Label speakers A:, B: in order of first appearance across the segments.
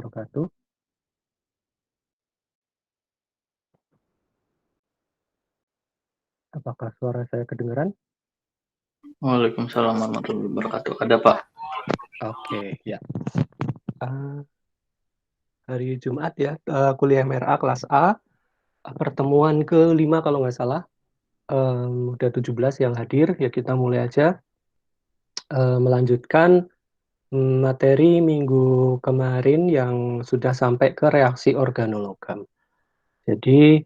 A: wabarakatuh. Apakah suara saya kedengaran?
B: Waalaikumsalam warahmatullahi wabarakatuh. Ada Pak?
A: Oke, ya. Uh, Hari Jumat ya, kuliah MRA kelas A, pertemuan ke-5 kalau nggak salah. Udah 17 yang hadir, ya kita mulai aja. Melanjutkan materi minggu kemarin yang sudah sampai ke reaksi organologam. Jadi,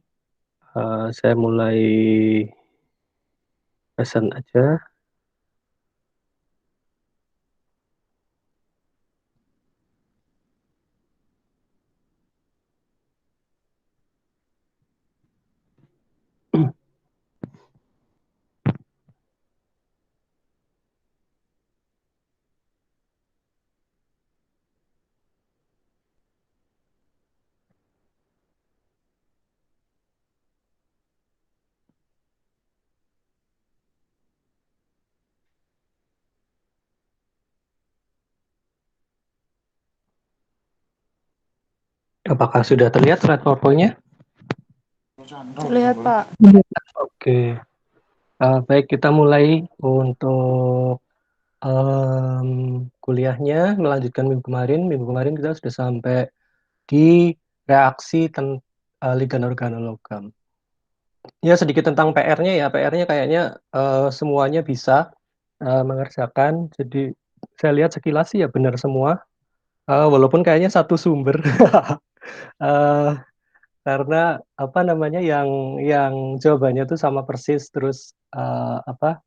A: saya mulai pesan aja. Apakah sudah terlihat slide PowerPoint-nya?
C: Terlihat, Pak.
A: Oke. Baik, kita mulai untuk kuliahnya, melanjutkan minggu kemarin. Minggu kemarin kita sudah sampai di reaksi ligan organologam. Ya, sedikit tentang PR-nya ya. PR-nya kayaknya semuanya bisa mengerjakan. Jadi saya lihat sekilas sih ya benar semua. Walaupun kayaknya satu sumber. Eh, karena apa namanya yang jawabannya tuh sama persis, terus apa,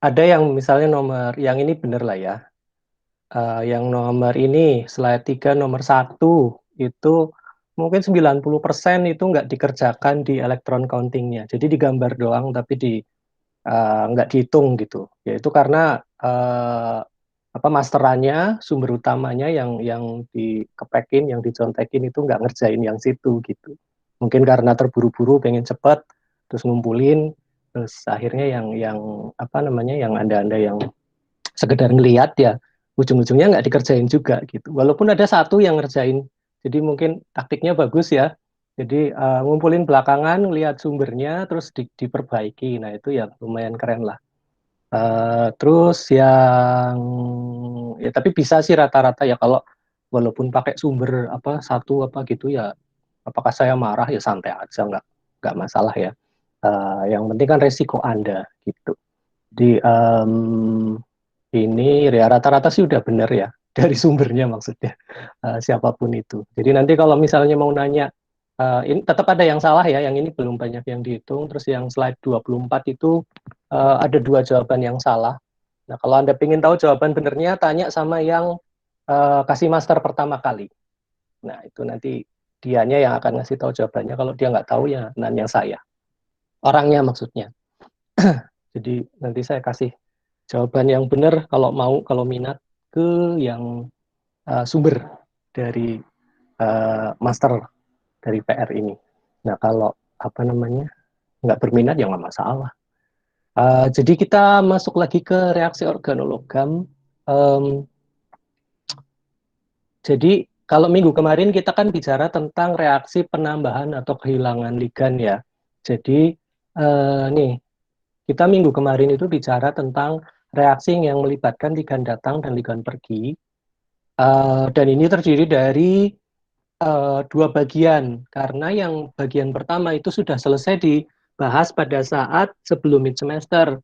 A: ada yang misalnya nomor yang ini bener lah ya. Yang nomor ini slide 3 nomor 1 itu mungkin 90% itu nggak dikerjakan di electron countingnya. Jadi digambar doang tapi nggak dihitung gitu. Yaitu karena apa, masterannya, sumber utamanya yang dikepekin, yang dicontekin itu nggak ngerjain yang situ gitu. Mungkin karena terburu-buru pengen cepet terus ngumpulin, terus akhirnya yang apa namanya, yang anda-anda yang sekedar ngelihat ya ujung-ujungnya nggak dikerjain juga gitu. Walaupun ada satu yang ngerjain, jadi mungkin taktiknya bagus ya. Jadi ngumpulin belakangan, lihat sumbernya, terus diperbaiki. Nah itu ya lumayan keren lah. Terus yang ya tapi bisa sih rata-rata ya, kalau walaupun pakai sumber apa satu apa gitu ya, apakah saya marah ya santai aja, nggak masalah ya. Yang penting kan resiko Anda gitu. Di ini ya rata-rata sih udah bener ya dari sumbernya maksudnya, siapapun itu. Jadi nanti kalau misalnya mau nanya, ini tetap ada yang salah ya, yang ini belum banyak yang dihitung. Terus yang slide 24 itu ada dua jawaban yang salah. Nah kalau Anda ingin tahu jawaban benernya, tanya sama yang kasih master pertama kali. Nah itu nanti dianya yang akan ngasih tahu jawabannya. Kalau dia nggak tahu ya nanya saya, orangnya maksudnya. Jadi nanti saya kasih jawaban yang benar kalau mau, kalau minat, ke yang sumber dari master dari PR ini. Nah kalau apa namanya nggak berminat ya nggak masalah. Jadi kita masuk lagi ke reaksi organologam. Um, jadi kalau minggu kemarin kita kan bicara tentang reaksi penambahan atau kehilangan ligan ya. Jadi nih kita minggu kemarin itu bicara tentang reaksi yang melibatkan ligan datang dan ligan pergi. Dan ini terdiri dari dua bagian, karena yang bagian pertama itu sudah selesai dibahas pada saat sebelum mid semester,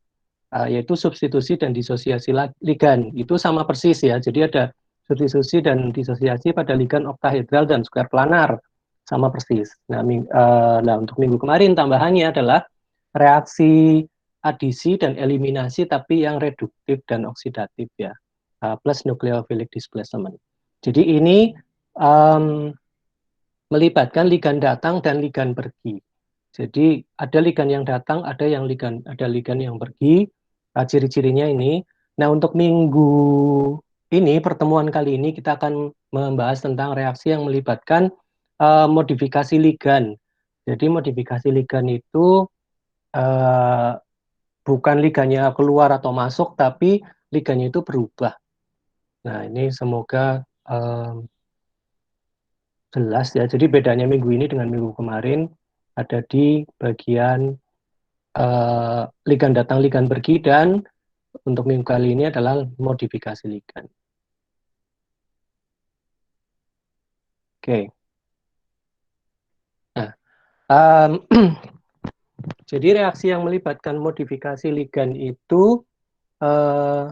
A: yaitu substitusi dan disosiasi ligan. Itu sama persis ya, jadi ada substitusi dan disosiasi pada ligan oktahedral dan square planar, sama persis. Nah, untuk minggu kemarin tambahannya adalah reaksi adisi dan eliminasi tapi yang reduktif dan oksidatif ya, plus nucleophilic displacement. Jadi ini um, melibatkan ligan datang dan ligan pergi. Jadi ada ligan yang datang, ada ligan yang pergi. Ciri-cirinya ini. Nah, untuk minggu ini, pertemuan kali ini kita akan membahas tentang reaksi yang melibatkan modifikasi ligan. Jadi modifikasi ligan itu uh, bukan ligannya keluar atau masuk, tapi ligannya itu berubah. Nah, ini semoga Jelas ya. Jadi bedanya minggu ini dengan minggu kemarin ada di bagian ligan datang, ligan pergi, dan untuk minggu kali ini adalah modifikasi ligan. Oke. Nah, em, jadi reaksi yang melibatkan modifikasi ligan itu eh,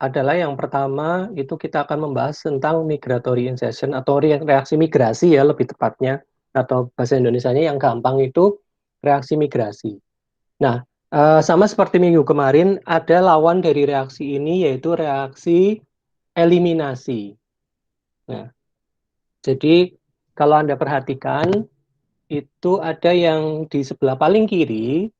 A: adalah yang pertama itu kita akan membahas tentang migratory insertion atau reaksi migrasi ya lebih tepatnya, atau bahasa Indonesianya yang gampang itu reaksi migrasi. Nah, sama seperti minggu kemarin ada lawan dari reaksi ini yaitu reaksi eliminasi. Nah, jadi kalau Anda perhatikan itu ada yang di sebelah paling kiri,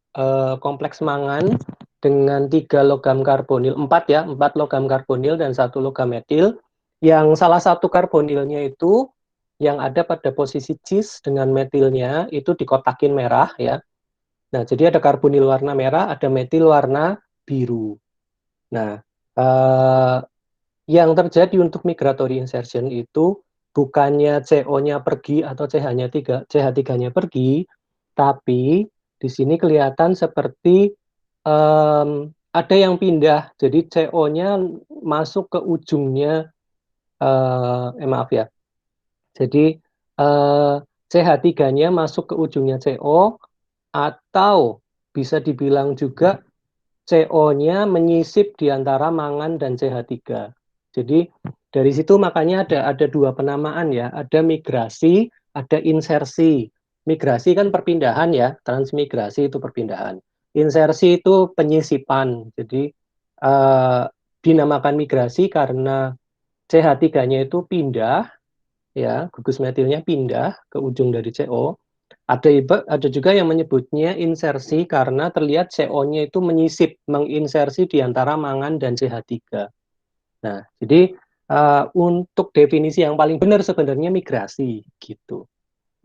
A: kompleks mangan dengan 3 logam karbonil, 4 ya, 4 logam karbonil dan 1 logam metil, yang salah satu karbonilnya itu yang ada pada posisi cis dengan metilnya itu dikotakin merah ya. Nah, jadi ada karbonil warna merah, ada metil warna biru. Nah, eh, yang terjadi untuk migratory insertion itu bukannya CO-nya pergi atau CH3-nya pergi, tapi di sini kelihatan seperti ada yang pindah. Jadi CO-nya masuk ke ujungnya, maaf ya. Jadi CH3-nya masuk ke ujungnya CO, atau bisa dibilang juga CO-nya menyisip di antara mangan dan CH3. Jadi dari situ makanya ada dua penamaan ya, ada migrasi, ada insersi. Migrasi kan perpindahan ya, transmigrasi itu perpindahan. Insersi itu penyisipan. Jadi eh, dinamakan migrasi karena CH3-nya itu pindah ya, gugus metilnya pindah ke ujung dari CO. Ada juga yang menyebutnya insersi karena terlihat CO-nya itu menyisip, menginsersi di antara mangan dan CH3. Nah, jadi untuk definisi yang paling benar sebenarnya migrasi gitu.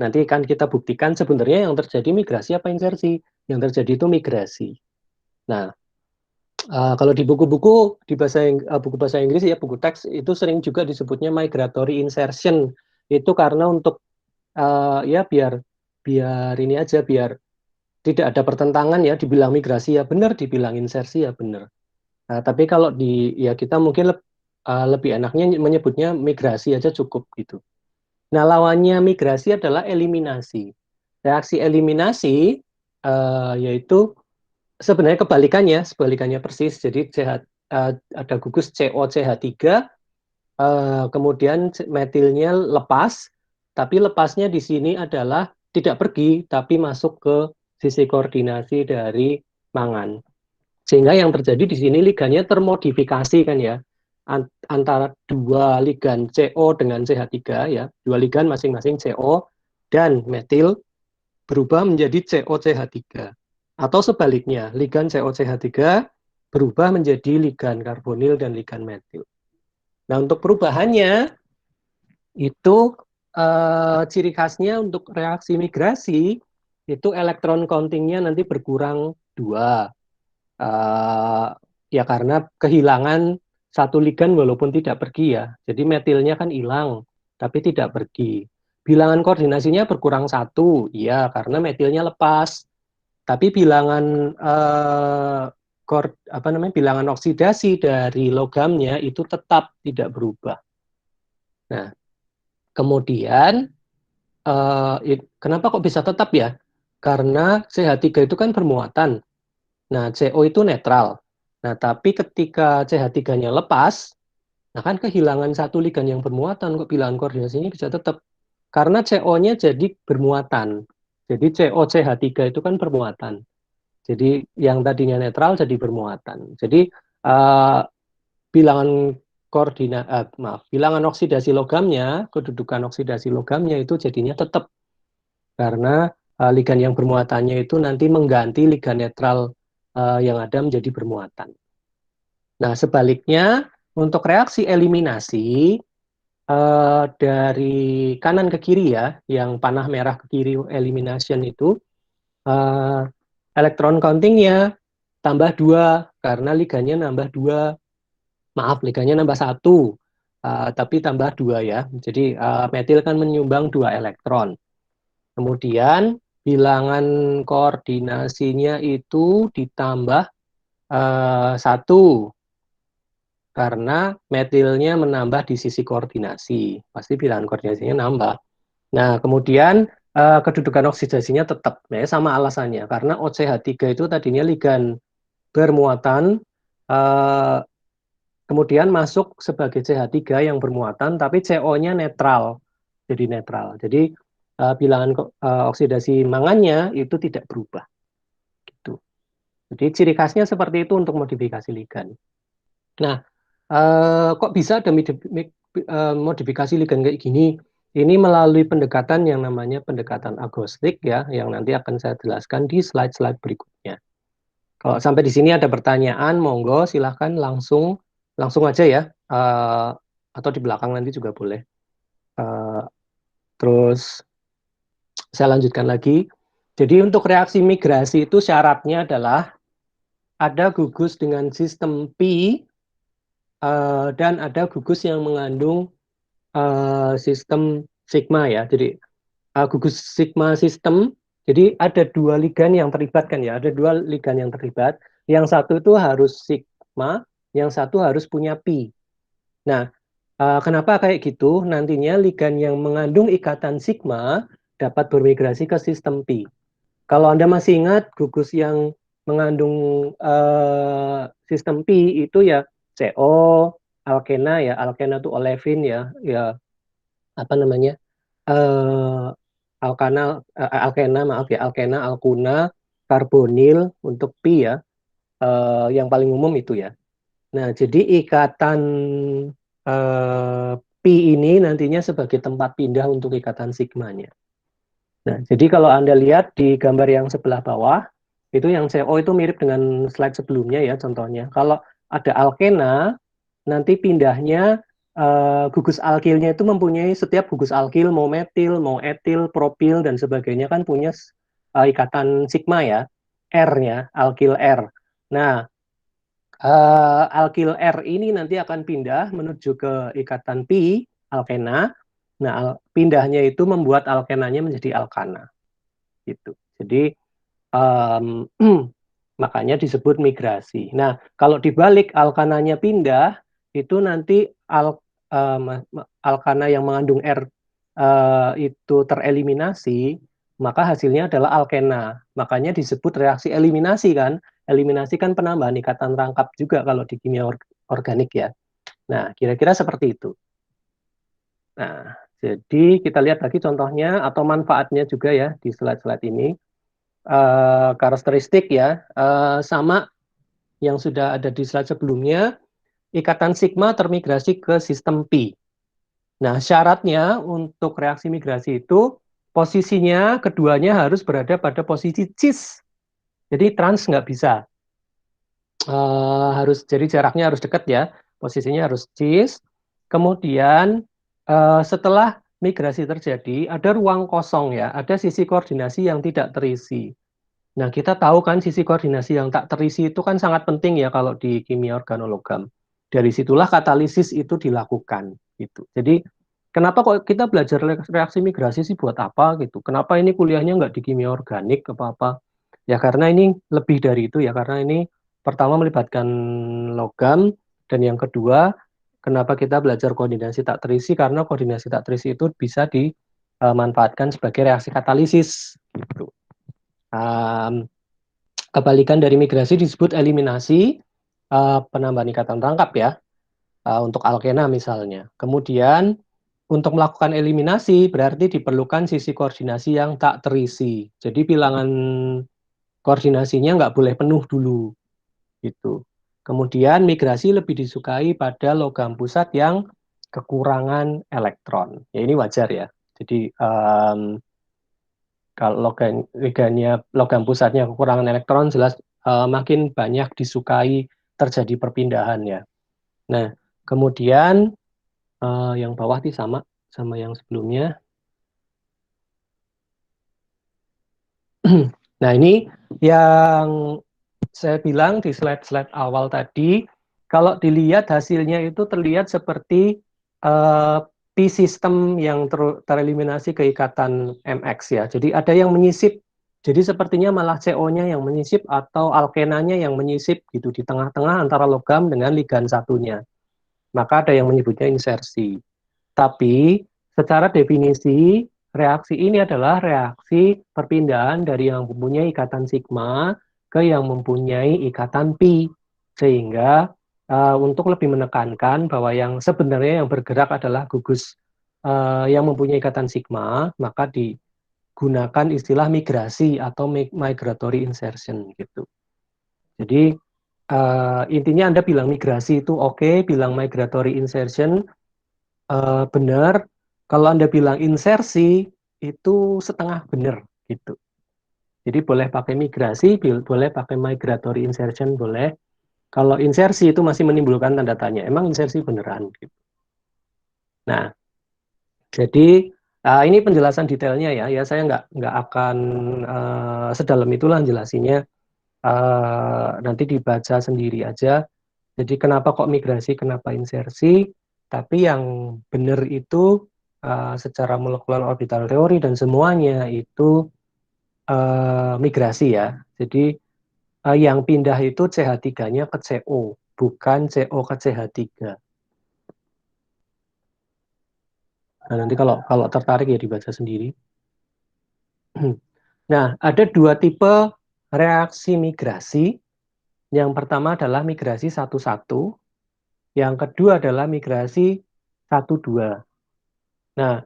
A: Nanti kan kita buktikan sebenarnya yang terjadi migrasi apa insersi. Yang terjadi itu migrasi. Nah, kalau di buku-buku di buku bahasa Inggris ya, buku teks itu sering juga disebutnya migratory insertion. Itu karena untuk ya biar biar ini aja, biar tidak ada pertentangan ya, dibilang migrasi ya benar, dibilang insersi ya benar. Nah, tapi kalau ya kita mungkin lebih enaknya menyebutnya migrasi aja cukup gitu. Nah, lawannya migrasi adalah eliminasi. Reaksi eliminasi yaitu sebenarnya sebalikannya persis. Jadi ada gugus COCH3, kemudian metilnya lepas, tapi lepasnya di sini adalah tidak pergi, tapi masuk ke sisi koordinasi dari mangan. Sehingga yang terjadi di sini ligannya termodifikasi kan ya, antara dua ligan CO dengan CH3 ya, dua ligan masing-masing CO dan metil berubah menjadi COCH3. Atau sebaliknya, ligan COCH3 berubah menjadi ligan karbonil dan ligan metil. Nah, untuk perubahannya itu ciri khasnya untuk reaksi migrasi itu elektron countingnya nanti berkurang 2. Eh, ya karena kehilangan satu ligan walaupun tidak pergi ya. Jadi metilnya kan hilang, tapi tidak pergi. Bilangan koordinasinya berkurang 1, ya karena metilnya lepas. Tapi bilangan bilangan oksidasi dari logamnya itu tetap tidak berubah. Nah, kemudian kenapa kok bisa tetap ya? Karena CH3 itu kan bermuatan. Nah, CO itu netral. Nah, tapi ketika CH3-nya lepas, nah kan kehilangan satu ligan yang bermuatan, kok bilangan koordinasinya bisa tetap. Karena CO-nya jadi bermuatan. Jadi COCH3 itu kan bermuatan. Jadi yang tadinya netral jadi bermuatan. Jadi uh, bilangan bilangan oksidasi logamnya, kedudukan oksidasi logamnya itu jadinya tetap karena ligan yang bermuatannya itu nanti mengganti ligan netral yang ada menjadi bermuatan. Nah, sebaliknya untuk reaksi eliminasi dari kanan ke kiri ya, yang panah merah ke kiri elimination itu uh, elektron countingnya tambah 2 karena ligannya nambah 2, maaf ligannya nambah 1. tapi tambah dua ya. Jadi metil kan menyumbang dua elektron. Kemudian bilangan koordinasinya itu ditambah satu karena metilnya menambah di sisi koordinasi. Pasti bilangan koordinasinya nambah. Nah, kemudian kedudukan oksidasinya tetap ya sama alasannya karena OCH3 itu tadinya ligan bermuatan eh, kemudian masuk sebagai CH3 yang bermuatan tapi CO-nya netral. Jadi netral. Jadi bilangan oksidasi mangannya itu tidak berubah gitu. Jadi ciri khasnya seperti itu untuk modifikasi ligan. Nah, kok bisa ada modifikasi ligan kayak gini? Ini melalui pendekatan yang namanya pendekatan agnostik ya, yang nanti akan saya jelaskan di slide-slide berikutnya. Kalau sampai di sini ada pertanyaan, monggo silahkan langsung langsung aja ya, atau di belakang nanti juga boleh. Eh, terus saya lanjutkan lagi. Jadi untuk reaksi migrasi itu syaratnya adalah ada gugus dengan sistem Pi dan ada gugus yang mengandung sistem sigma ya. Jadi gugus sigma sistem. Jadi ada dua ligan yang terlibat kan ya. Ada dua ligan yang terlibat. Yang satu itu harus sigma, yang satu harus punya pi. Nah, kenapa kayak gitu? Nantinya ligan yang mengandung ikatan sigma dapat bermigrasi ke sistem pi. Kalau Anda masih ingat gugus yang mengandung sistem pi itu ya CO, alkena ya, alkena itu olefin ya, ya apa namanya? eh alkana alkena maaf ya alkena alkuna karbonil untuk pi ya yang paling umum itu ya. Nah, jadi ikatan pi ini nantinya sebagai tempat pindah untuk ikatan sigmanya. Nah, jadi kalau Anda lihat di gambar yang sebelah bawah itu yang CO itu mirip dengan slide sebelumnya ya contohnya. Kalau ada alkena nanti pindahnya gugus alkilnya itu mempunyai setiap gugus alkil mau metil, mau etil, propil dan sebagainya kan punya ikatan sigma ya, R-nya, alkil R. Nah, alkil R ini nanti akan pindah menuju ke ikatan pi, alkena. Nah, pindahnya itu membuat alkenanya menjadi alkana gitu. Jadi um, makanya disebut migrasi. Nah, kalau dibalik alkananya pindah, itu nanti alkana yang mengandung R itu tereliminasi, maka hasilnya adalah alkena. Makanya disebut reaksi eliminasi kan. Eliminasi kan penambahan ikatan rangkap juga kalau di kimia organik ya. Nah, kira-kira seperti itu. Nah, jadi kita lihat lagi contohnya atau manfaatnya juga ya di slide-slide ini. Karakteristik ya, sama yang sudah ada di slide sebelumnya, ikatan sigma termigrasi ke sistem pi. Nah, syaratnya untuk reaksi migrasi itu posisinya keduanya harus berada pada posisi cis. Jadi trans nggak bisa. Harus jadi jaraknya harus dekat ya. Posisinya harus cis. Kemudian setelah migrasi terjadi ada ruang kosong ya, ada sisi koordinasi yang tidak terisi. Nah, kita tahu kan sisi koordinasi yang tak terisi itu kan sangat penting ya kalau di kimia organologam. Dari situlah katalisis itu dilakukan gitu. Jadi kenapa kok kita belajar reaksi migrasi sih buat apa gitu? Kenapa ini kuliahnya nggak di kimia organik apa-apa? Ya karena ini lebih dari itu ya karena ini pertama melibatkan logam dan yang kedua kenapa kita belajar koordinasi tak terisi karena koordinasi tak terisi itu bisa dimanfaatkan sebagai reaksi katalisis gitu. Um, Kebalikan dari migrasi disebut eliminasi, penambahan ikatan rangkap ya, untuk alkena misalnya. Kemudian untuk melakukan eliminasi berarti diperlukan sisi koordinasi yang tak terisi. Jadi bilangan koordinasinya nggak boleh penuh dulu gitu. Kemudian migrasi lebih disukai pada logam pusat yang kekurangan elektron. Ya ini wajar ya. Jadi kalau logam pusatnya kekurangan elektron jelas makin banyak disukai terjadi perpindahan ya. Nah, kemudian yang bawah ini sama sama yang sebelumnya. Nah, ini yang saya bilang di slide-slide awal tadi, kalau dilihat hasilnya itu terlihat seperti eh, P-system yang tereliminasi ke ikatan MX ya. Jadi ada yang menyisip. Jadi sepertinya malah CO-nya yang menyisip atau alkenanya yang menyisip gitu di tengah-tengah antara logam dengan ligan satunya. Maka ada yang menyebutnya insersi. Tapi secara definisi reaksi ini adalah reaksi perpindahan dari yang mempunyai ikatan sigma ke yang mempunyai ikatan pi. Sehingga untuk lebih menekankan bahwa yang sebenarnya yang bergerak adalah gugus yang mempunyai ikatan sigma, maka digunakan istilah migrasi atau migratory insertion gitu. Jadi intinya Anda bilang migrasi itu oke, bilang migratory insertion benar. Kalau Anda bilang insersi, itu setengah benar gitu. Jadi boleh pakai migrasi, boleh pakai migratory insertion, boleh. Kalau insersi itu masih menimbulkan tanda tanya. Emang insersi beneran? Gitu. Nah, jadi ini penjelasan detailnya ya. Ya saya nggak akan sedalam itulah jelasinnya. Nanti dibaca sendiri aja. Jadi kenapa kok migrasi, kenapa insersi? Tapi yang benar itu secara molekular orbital teori dan semuanya itu migrasi ya. Jadi yang pindah itu CH3-nya ke CO, bukan CO ke CH3. Nah, nanti kalau kalau tertarik ya dibaca sendiri. Nah, ada dua tipe reaksi migrasi. Yang pertama adalah migrasi satu-satu, yang kedua adalah migrasi satu dua. Nah,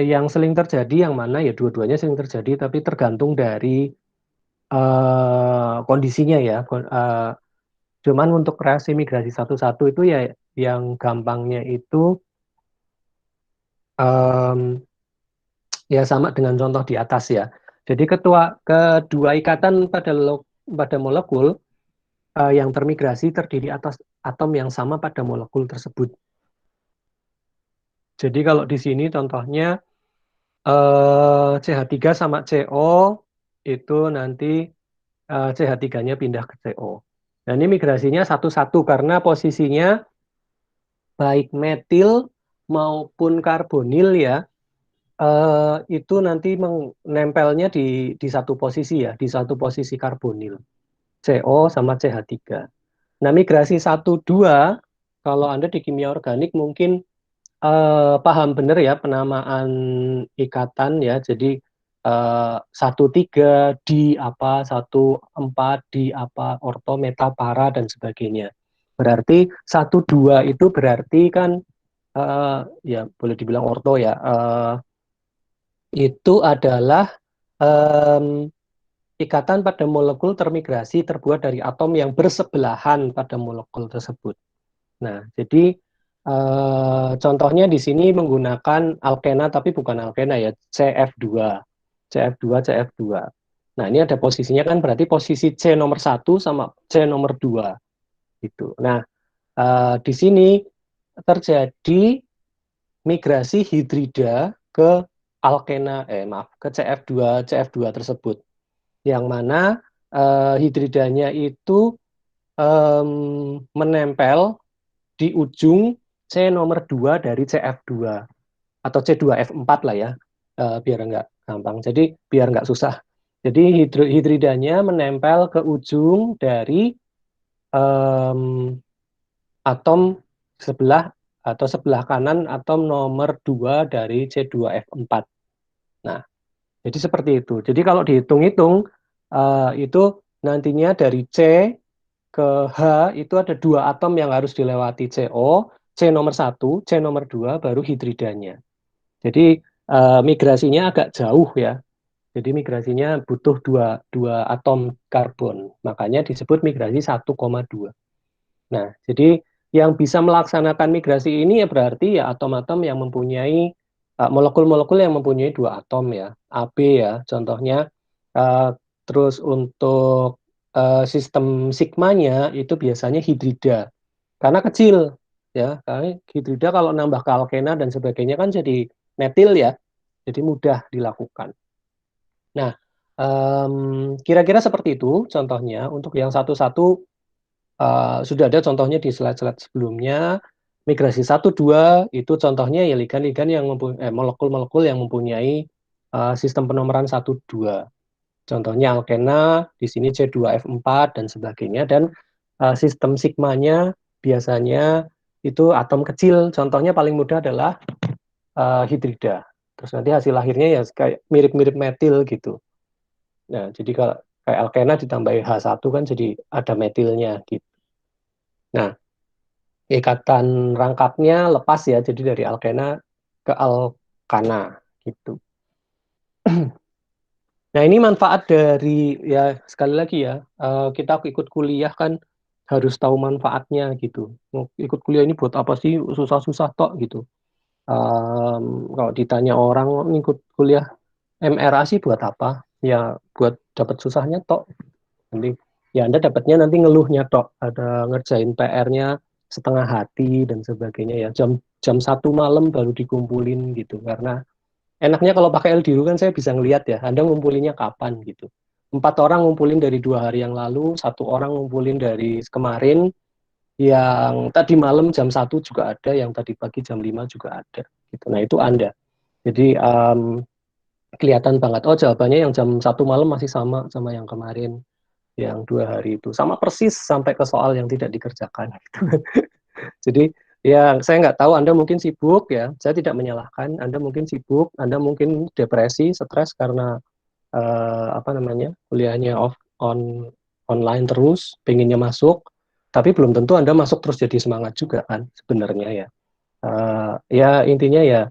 A: yang sering terjadi yang mana ya dua-duanya sering terjadi, tapi tergantung dari kondisinya ya. Cuman untuk reaksi migrasi satu-satu itu ya yang gampangnya itu em, ya sama dengan contoh di atas ya. Jadi kedua ikatan pada molekul yang termigrasi terdiri atas atom yang sama pada molekul tersebut. Jadi kalau di sini contohnya CH3 sama CO itu nanti CH3-nya pindah ke CO. Dan ini migrasinya satu-satu karena posisinya baik metil maupun karbonil ya itu nanti menempelnya di satu posisi ya, di satu posisi karbonil, CO sama CH3. Nah, migrasi satu 2 kalau Anda di kimia organik mungkin paham benar ya penamaan ikatan ya. Jadi 1 3 di apa, 1 4 di apa, orto, meta, para dan sebagainya. Berarti 1 2 itu berarti kan eh, ya boleh dibilang orto ya. Itu adalah em, ikatan pada molekul termigrasi terbuat dari atom yang bersebelahan pada molekul tersebut. Nah, jadi contohnya di sini menggunakan alkena tapi bukan alkena ya, CF2. CF2, CF2. Nah, ini ada posisinya kan berarti posisi C nomor 1 sama C nomor 2 gitu. Nah, di sini terjadi migrasi hidrida ke alkena maaf ke CF2 tersebut. Yang mana hidridanya itu menempel di ujung C nomor 2 dari CF2 atau C2F4 lah ya, biar nggak gampang. Jadi biar nggak susah. Jadi hidridanya menempel ke ujung dari um, atom sebelah atau sebelah kanan atom nomor 2 dari C2F4. Nah, jadi seperti itu. Jadi kalau dihitung-hitung, itu nantinya dari C ke H itu ada 2 atom yang harus dilewati CO, C nomor 1, C nomor 2, baru hidridanya. Jadi migrasinya agak jauh ya. Jadi migrasinya butuh dua atom karbon. Makanya disebut migrasi 1,2. Nah, jadi yang bisa melaksanakan migrasi ini ya berarti ya atom-atom yang mempunyai molekul-molekul yang mempunyai 2 atom ya, AB ya contohnya. Uh, Terus untuk sistem sigmanya itu biasanya hidrida karena kecil ya. Karena hidrida kalau nambah ke alkena dan sebagainya kan jadi metil ya, jadi mudah dilakukan. Nah, kira-kira seperti itu contohnya. Untuk yang satu-satu sudah ada contohnya di slide-slide sebelumnya. Migrasi satu 2 itu contohnya ya ligan-ligan yang molekul-molekul yang mempunyai sistem penomeran satu 2. Contohnya alkena, di sini C2F4 dan sebagainya. Dan sistem sigmanya biasanya itu atom kecil. Contohnya paling mudah adalah hidrida. Terus nanti hasil akhirnya ya kayak mirip-mirip metil gitu. Nah, jadi kalau kayak alkena ditambahi H1 kan jadi ada metilnya gitu. Nah, ikatan rangkapnya lepas ya, jadi dari alkena ke alkana gitu. Nah, ini manfaat dari ya sekali lagi ya, kita ikut kuliah kan harus tahu manfaatnya gitu. Ikut kuliah ini buat apa sih? Susah-susah tok gitu. Kalau ditanya orang ikut kuliah MRA sih buat apa? Ya buat dapat susahnya tok. Nanti ya Anda dapatnya nanti ngeluhnya tok. Ada ngerjain PR-nya setengah hati dan sebagainya ya. Jam jam 1 malam baru dikumpulin gitu. Karena enaknya kalau pakai LDU kan saya bisa ngelihat ya, Anda ngumpulinnya kapan gitu. 4 orang ngumpulin dari 2 hari yang lalu, 1 orang ngumpulin dari kemarin, yang tadi malam jam 1 juga ada, yang tadi pagi jam 5 juga ada. Gitu. Nah itu Anda. Jadi kelihatan banget, oh jawabannya yang jam 1 malam masih sama yang kemarin, yang 2 hari itu. Sama persis sampai ke soal yang tidak dikerjakan. Gitu. Jadi ya saya nggak tahu Anda mungkin sibuk ya, saya tidak menyalahkan. Anda mungkin sibuk, Anda mungkin depresi, stres karena apa namanya kuliahnya online terus, pengennya masuk, tapi belum tentu Anda masuk terus jadi semangat juga kan sebenarnya ya. Ya intinya ya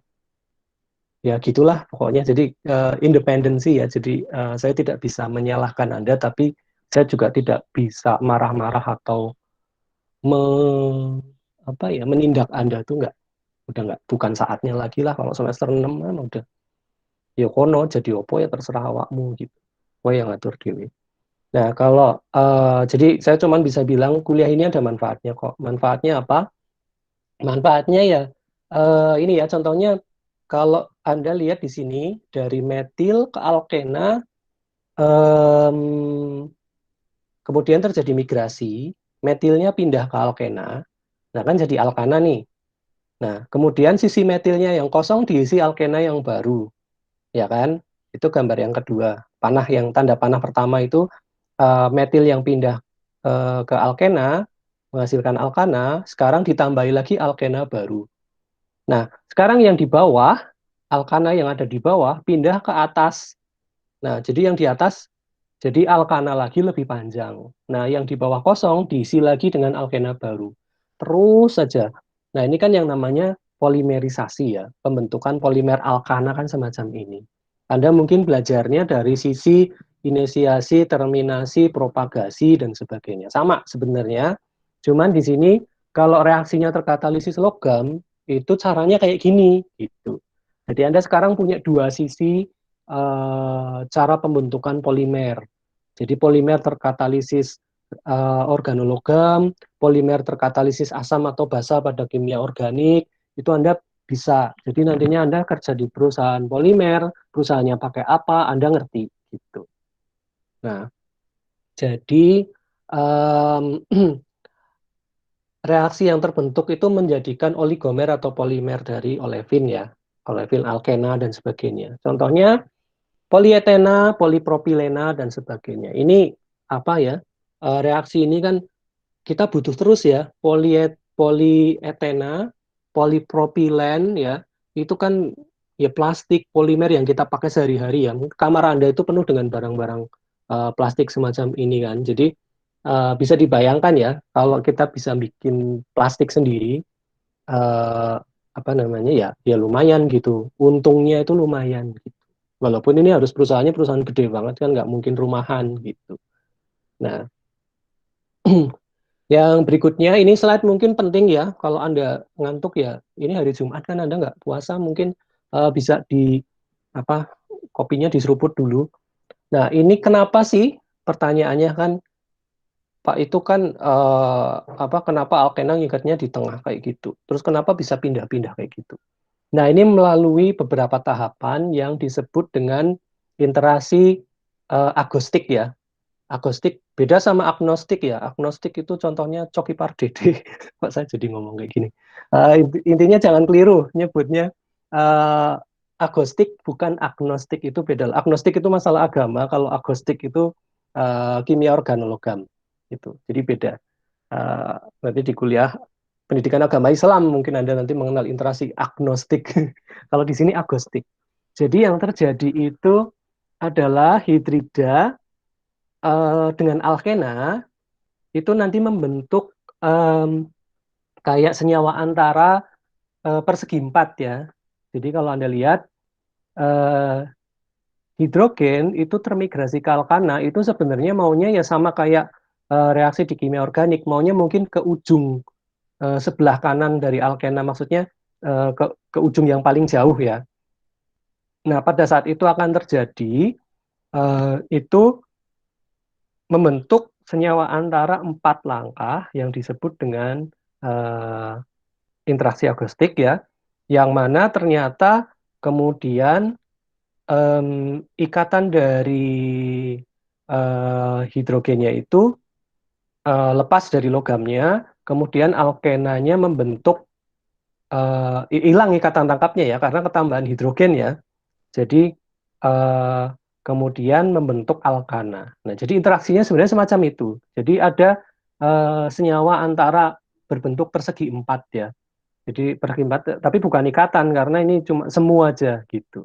A: ya gitulah pokoknya. Jadi independensi ya. Jadi saya tidak bisa menyalahkan Anda, tapi saya juga tidak bisa marah-marah atau me, apa ya menindak Anda tuh nggak, udah nggak, bukan saatnya lagi lah. Kalau semester 6 kan udah ya kono jadi opo ya terserah awakmu gitu. Kowe yang ngatur dewe. Nah, kalau jadi saya cuma bisa bilang kuliah ini ada manfaatnya kok. Manfaatnya apa? Manfaatnya ya ini ya contohnya kalau Anda lihat di sini dari metil ke alkena, em, kemudian terjadi migrasi, metilnya pindah ke alkena, nah kan jadi alkana nih. Nah, kemudian sisi metilnya yang kosong diisi alkena yang baru, ya kan? Itu gambar yang kedua. Panah yang tanda panah pertama itu metil yang pindah ke alkena menghasilkan alkana, sekarang ditambahi lagi alkena baru. Nah, sekarang yang di bawah, alkana yang ada di bawah pindah ke atas. Nah, jadi yang di atas jadi alkana lagi lebih panjang. Nah, yang di bawah kosong diisi lagi dengan alkena baru. Terus saja. Nah, ini kan yang namanya polimerisasi ya. Pembentukan polimer alkana kan semacam ini. Anda mungkin belajarnya dari sisi inisiasi, terminasi, propagasi, dan sebagainya. Sama sebenarnya. Cuman di sini kalau reaksinya terkatalisis logam, itu caranya kayak gini. Gitu. Jadi Anda sekarang punya dua sisi cara pembentukan polimer. Jadi polimer terkatalisis organologam, polimer terkatalisis asam atau basa pada kimia organik, itu Anda bisa. Jadi nantinya Anda kerja di perusahaan polimer, perusahaannya pakai apa, Anda ngerti gitu. Nah, jadi um, reaksi yang terbentuk itu menjadikan oligomer atau polimer dari olefin ya, olefin alkena dan sebagainya. Contohnya polietena, polipropilena, dan sebagainya. Ini apa ya? Reaksi ini kan kita butuh terus ya. Polietena, polipropilen ya. Itu kan ya plastik polimer yang kita pakai sehari-hari ya. Kamar Anda itu penuh dengan barang-barang plastik semacam ini kan. Jadi bisa dibayangkan ya kalau kita bisa bikin plastik sendiri, eh, apa namanya ya, ya lumayan gitu. Untungnya itu lumayan gitu. Walaupun ini harus perusahaannya perusahaan gede banget kan, nggak mungkin rumahan gitu. Nah, yang berikutnya ini slide mungkin penting ya. Kalau Anda ngantuk ya, ini hari Jumat kan Anda nggak puasa, mungkin bisa di apa kopinya diseruput dulu. Nah, ini kenapa sih? Pertanyaannya kan, Pak itu kan apa? Kenapa alkena ngikatnya di tengah kayak gitu? Terus kenapa bisa pindah-pindah kayak gitu? Nah, ini melalui beberapa tahapan yang disebut dengan interasi agostik ya. Agnostik beda sama agnostik ya. Agnostik itu contohnya Coki Pardede. Kok saya jadi ngomong kayak gini. Intinya jangan keliru nyebutnya eh, agnostik bukan agnostik itu beda. Agnostik itu masalah agama, kalau agnostik itu kimia organologam itu. Jadi beda. Nanti di kuliah pendidikan agama Islam mungkin Anda nanti mengenal interaksi agnostik. Kalau di sini agnostik. Jadi yang terjadi itu adalah hidrida dengan alkena itu nanti membentuk em, kayak senyawa antara persegi empat ya. Jadi kalau Anda lihat eh, hidrogen itu termigrasi ke alkana itu sebenarnya maunya ya sama kayak reaksi di kimia organik, maunya mungkin ke ujung sebelah kanan dari alkena, maksudnya ke ujung yang paling jauh ya. Nah, pada saat itu akan terjadi itu membentuk senyawa antara empat langkah yang disebut dengan eh, interaksi agnostik ya, yang mana ternyata kemudian ikatan dari hidrogennya itu lepas dari logamnya, kemudian alkenanya membentuk hilang ikatan tangkapnya ya karena ketambahan hidrogen ya. Jadi eh, kemudian membentuk alkana. Nah, jadi interaksinya sebenarnya semacam itu. Jadi ada senyawa antara berbentuk persegi empat ya. Jadi persegi empat, tapi bukan ikatan karena ini cuma semu aja gitu.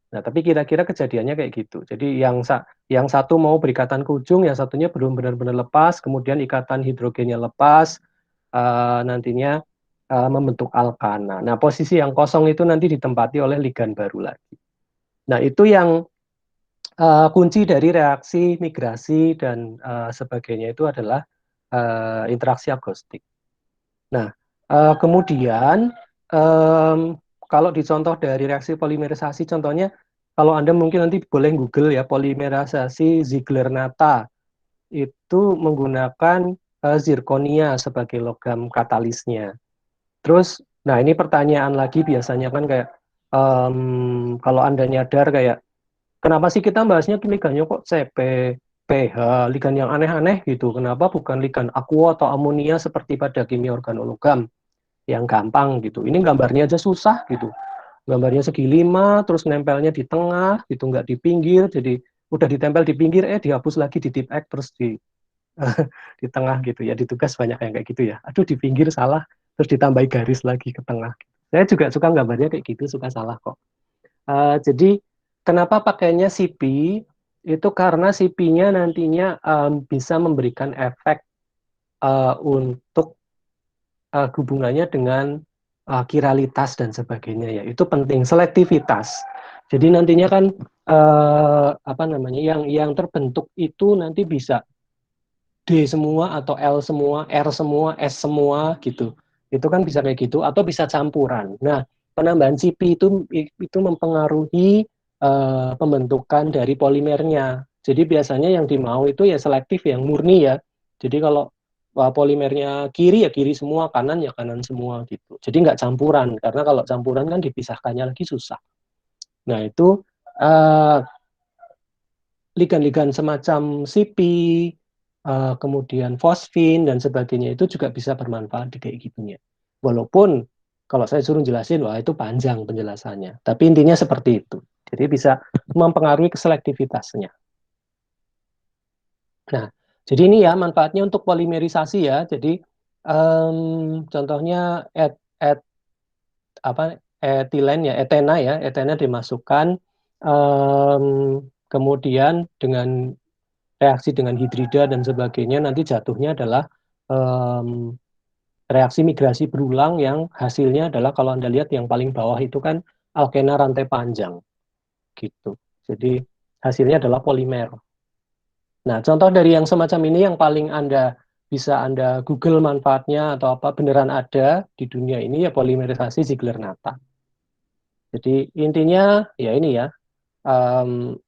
A: Nah, tapi kira-kira kejadiannya kayak gitu. Jadi yang satu mau berikatan ke ujung, yang satunya belum benar-benar lepas, kemudian ikatan hidrogennya lepas, nantinya membentuk alkana. Nah, posisi yang kosong itu nanti ditempati oleh ligan baru lagi. Nah, itu yang kunci dari reaksi migrasi dan sebagainya itu adalah interaksi agnostik. Nah, kemudian em, kalau dicontoh dari reaksi polimerisasi, contohnya kalau Anda mungkin nanti boleh Google ya polimerisasi Ziegler-Natta itu menggunakan zirkonia sebagai logam katalisnya. Terus, nah ini pertanyaan lagi biasanya kan kayak kalau Anda nyadar kayak kenapa sih kita bahasnya ligannya kok CP, pH, ligan yang aneh-aneh gitu. Kenapa bukan ligan aqua atau amonia seperti pada kimia organologam yang gampang gitu. Ini gambarnya aja susah gitu. Gambarnya segi lima, terus nempelnya di tengah gitu, nggak di pinggir. Jadi udah ditempel di pinggir, dihapus lagi di tip X, terus di di tengah gitu ya. Di tugas banyak yang kayak gitu ya. Aduh di pinggir salah, terus ditambahi garis lagi ke tengah. Saya juga suka gambarnya kayak gitu, suka salah kok. Jadi kenapa pakainya CP? Itu karena CP-nya nantinya bisa memberikan efek untuk hubungannya dengan kiralitas dan sebagainya ya. Itu penting, selektivitas. Jadi nantinya kan apa namanya yang terbentuk itu nanti bisa D semua atau L semua, R semua, S semua gitu. Itu kan bisa kayak gitu atau bisa campuran. Nah, penambahan CP itu mempengaruhi pembentukan dari polimernya. Jadi biasanya yang dimau itu ya selektif yang murni ya. Jadi kalau polimernya kiri ya kiri semua, kanan ya kanan semua gitu. Jadi nggak campuran karena kalau campuran kan dipisahkannya lagi susah. Nah, itu uh, ligan-ligan semacam CP, kemudian fosfin dan sebagainya itu juga bisa bermanfaat di kayak gitunya. Walaupun kalau saya suruh jelasin, wah itu panjang penjelasannya. Tapi intinya seperti itu. Jadi bisa mempengaruhi keselektivitasnya. Nah, jadi ini ya manfaatnya untuk polimerisasi ya. Jadi contohnya et, apa etilen ya, etena ya, etena dimasukkan em, kemudian dengan reaksi dengan hidrida dan sebagainya nanti jatuhnya adalah em, reaksi migrasi berulang yang hasilnya adalah kalau Anda lihat yang paling bawah itu kan alkena rantai panjang gitu. Jadi hasilnya adalah polimer. Nah, contoh dari yang semacam ini yang paling bisa Anda Google manfaatnya atau apa beneran ada di dunia ini ya polimerisasi Ziegler-Natta. Jadi intinya ya ini ya um,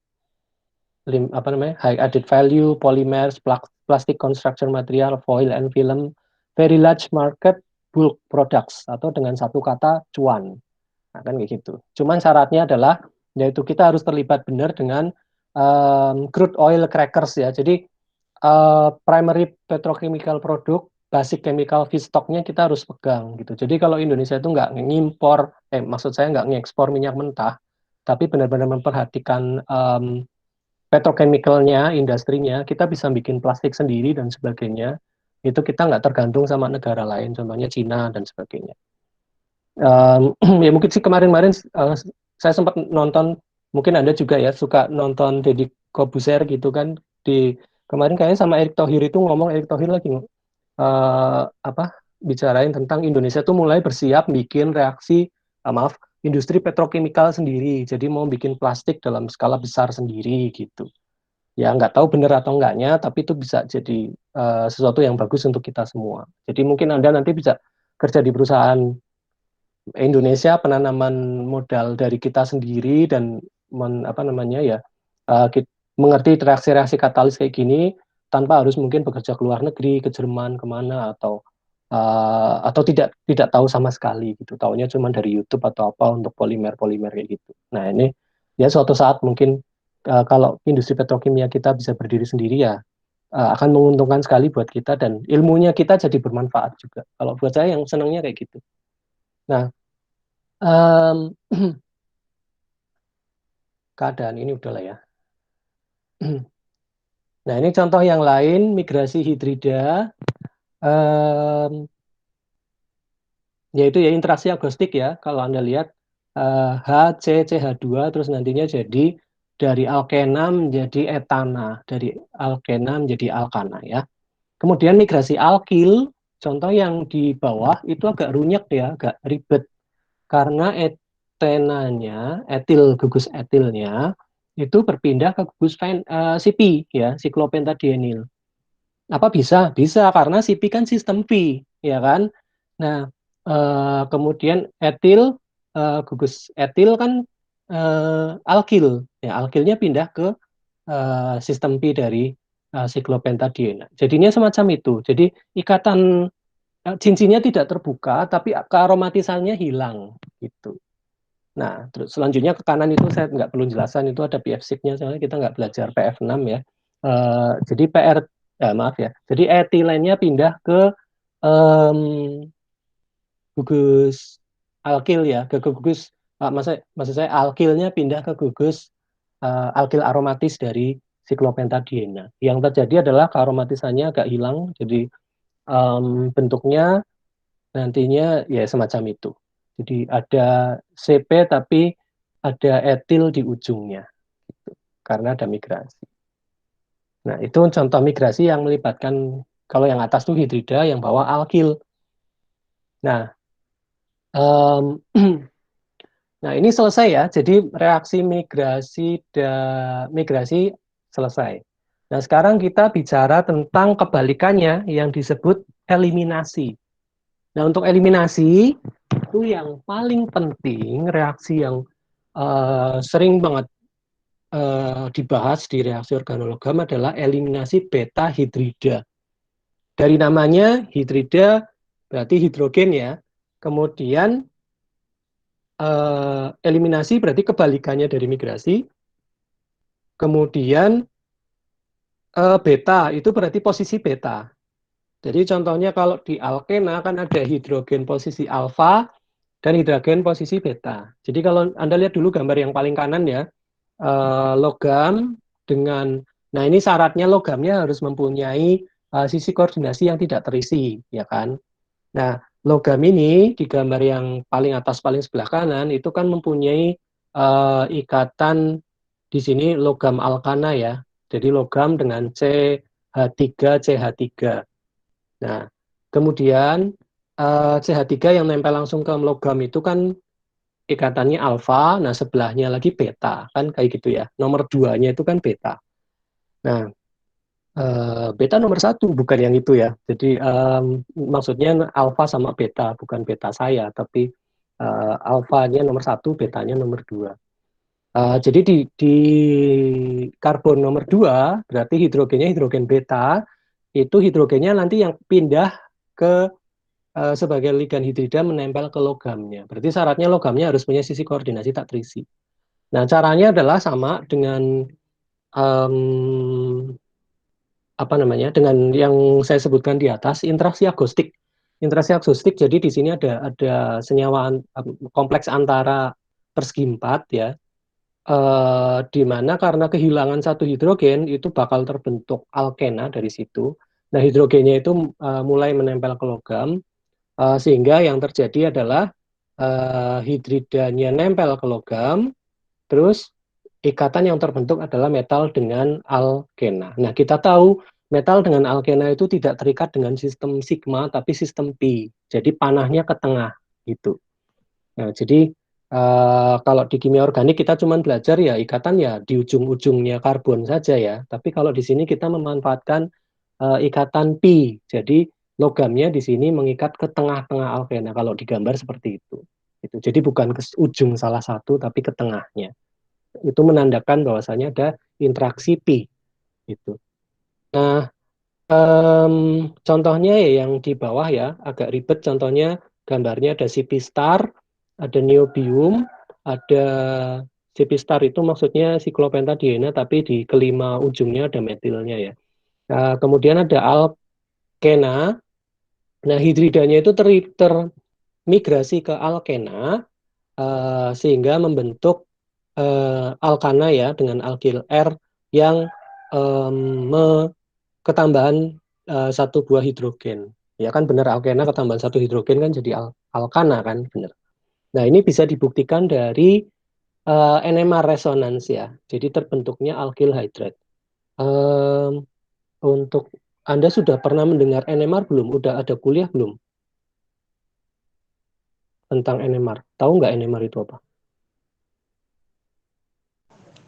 A: apa namanya high added value polymers, plastic construction material, foil and film, very large market, bulk products atau dengan satu kata cuan. Nah, kan kayak gitu. Cuman syaratnya adalah yaitu kita harus terlibat benar dengan crude oil crackers ya. Jadi primary petrochemical product, basic chemical feedstocknya kita harus pegang gitu. Jadi kalau Indonesia itu nggak ngimpor, maksud saya nggak ngekspor minyak mentah, tapi benar-benar memperhatikan petrochemicalnya, industrinya, kita bisa bikin plastik sendiri dan sebagainya. Itu kita nggak tergantung sama negara lain, contohnya Cina dan sebagainya. Ya mungkin sih kemarin-kemarin saya sempat nonton, mungkin Anda juga ya suka nonton Deddy Kobuser gitu kan, di kemarin kayaknya sama Erick Thohir itu ngomong, Erick Thohir lagi apa bicarain tentang Indonesia tuh mulai bersiap bikin reaksi, maaf, industri petrokimikal sendiri, jadi mau bikin plastik dalam skala besar sendiri gitu. Ya nggak tahu benar atau enggaknya, tapi itu bisa jadi sesuatu yang bagus untuk kita semua. Jadi mungkin Anda nanti bisa kerja di perusahaan Indonesia, penanaman modal dari kita sendiri dan apa namanya ya, mengerti reaksi-reaksi katalis kayak gini tanpa harus mungkin bekerja ke luar negeri, ke Jerman kemana, atau tidak tidak tahu sama sekali gitu, taunya cuma dari YouTube atau apa untuk polimer-polimer kayak gitu. Nah ini ya suatu saat mungkin kalau industri petrokimia kita bisa berdiri sendiri ya, akan menguntungkan sekali buat kita dan ilmunya kita jadi bermanfaat juga. Kalau buat saya yang senangnya kayak gitu. Nah, Em, keadaan ini udah lah ya. Nah, ini contoh yang lain, migrasi hidrida, em, yaitu ya interaksi agnostik ya. Kalau Anda lihat HCCH2, terus nantinya jadi dari alkena menjadi etana, dari alkena menjadi alkana ya. Kemudian migrasi alkil, contoh yang di bawah itu agak runyek ya, agak ribet. Karena etenanya, etil gugus etilnya itu berpindah ke gugus CP ya, siklopentadienil. Apa bisa? Bisa karena CP kan sistem V, ya kan? Nah, kemudian etil, gugus etil kan alkil, ya alkilnya pindah ke sistem P dari siklopentadiena. Jadinya semacam itu. Jadi ikatan cincinnya tidak terbuka, tapi kearomatisannya hilang gitu. Nah, terus selanjutnya ke kanan itu saya nggak perlu jelasan, itu ada PF6-nya, soalnya kita nggak belajar PF6 ya. Jadi maaf ya, jadi etilennya pindah ke em, gugus alkil ya, ke gugus, maksud saya alkilnya pindah ke gugus alkil aromatis dari siklopentadiena. Yang terjadi adalah kearomatisannya agak hilang, jadi bentuknya nantinya ya semacam itu. Jadi ada CP tapi ada etil di ujungnya karena ada migrasi. Nah, itu contoh migrasi yang melibatkan, kalau yang atas tuh hidrida, yang bawah alkil. Nah, em, nah ini selesai ya. Jadi reaksi migrasi selesai. Nah, sekarang kita bicara tentang kebalikannya yang disebut eliminasi. Nah, untuk eliminasi itu yang paling penting, reaksi yang sering banget dibahas di reaksi organologam adalah eliminasi beta hidrida. Dari namanya hidrida berarti hidrogen ya. Kemudian eliminasi berarti kebalikannya dari migrasi. Kemudian beta itu berarti posisi beta. Jadi contohnya kalau di alkena kan ada hidrogen posisi alfa dan hidrogen posisi beta. Jadi kalau Anda lihat dulu gambar yang paling kanan ya, logam dengan, nah ini syaratnya logamnya harus mempunyai sisi koordinasi yang tidak terisi, ya kan? Nah, logam ini di gambar yang paling atas paling sebelah kanan itu kan mempunyai ikatan di sini logam alkana ya. Jadi logam dengan CH3 CH3. Nah, kemudian CH3 yang nempel langsung ke logam itu kan ikatannya alfa, nah sebelahnya lagi beta, kan kayak gitu ya. Nomor duanya itu kan beta. Nah, beta nomor satu, bukan yang itu ya. Jadi maksudnya alfa sama beta, bukan beta saya, tapi alfanya nomor satu, betanya nomor dua. Jadi di karbon nomor dua, berarti hidrogennya hidrogen beta, itu hidrogennya nanti yang pindah ke sebagai ligan hidrida menempel ke logamnya. Berarti syaratnya logamnya harus punya sisi koordinasi tak terisi. Nah, caranya adalah sama dengan um, apa namanya dengan yang saya sebutkan di atas interaksi agnostik. Interaksi agnostik jadi di sini ada senyawa kompleks antara persegi empat ya, di mana karena kehilangan satu hidrogen itu bakal terbentuk alkena dari situ. Nah, hidrogennya itu mulai menempel ke logam, sehingga yang terjadi adalah hidridanya nempel ke logam, terus ikatan yang terbentuk adalah metal dengan alkena. Nah, kita tahu metal dengan alkena itu tidak terikat dengan sistem sigma, tapi sistem pi. Jadi panahnya ke tengah gitu. Nah, jadi kalau di kimia organik kita cuma belajar ya ikatan ya di ujung-ujungnya karbon saja ya. Tapi kalau di sini kita memanfaatkan ikatan pi. Jadi logamnya di sini mengikat ke tengah-tengah alkena kalau digambar seperti itu. Gitu. Jadi bukan ke ujung salah satu tapi ke tengahnya. Itu menandakan bahwasanya ada interaksi pi gitu. Nah, contohnya ya yang di bawah ya, agak ribet. Contohnya gambarnya ada CP star, ada niobium, ada CP star itu maksudnya siklopentadiena, tapi di kelima ujungnya ada metilnya ya. Nah, kemudian ada alkena. Nah, hidridanya itu termigrasi ke alkena, sehingga membentuk alkana ya dengan alkil R yang ketambahan satu buah hidrogen. Ya kan benar alkena ketambahan satu hidrogen kan jadi alkana kan benar. Nah ini bisa dibuktikan dari NMR resonans ya. Jadi terbentuknya alkyl hydride. Um, untuk Anda sudah pernah mendengar NMR belum? Udah ada kuliah belum tentang NMR? Tahu nggak NMR itu apa?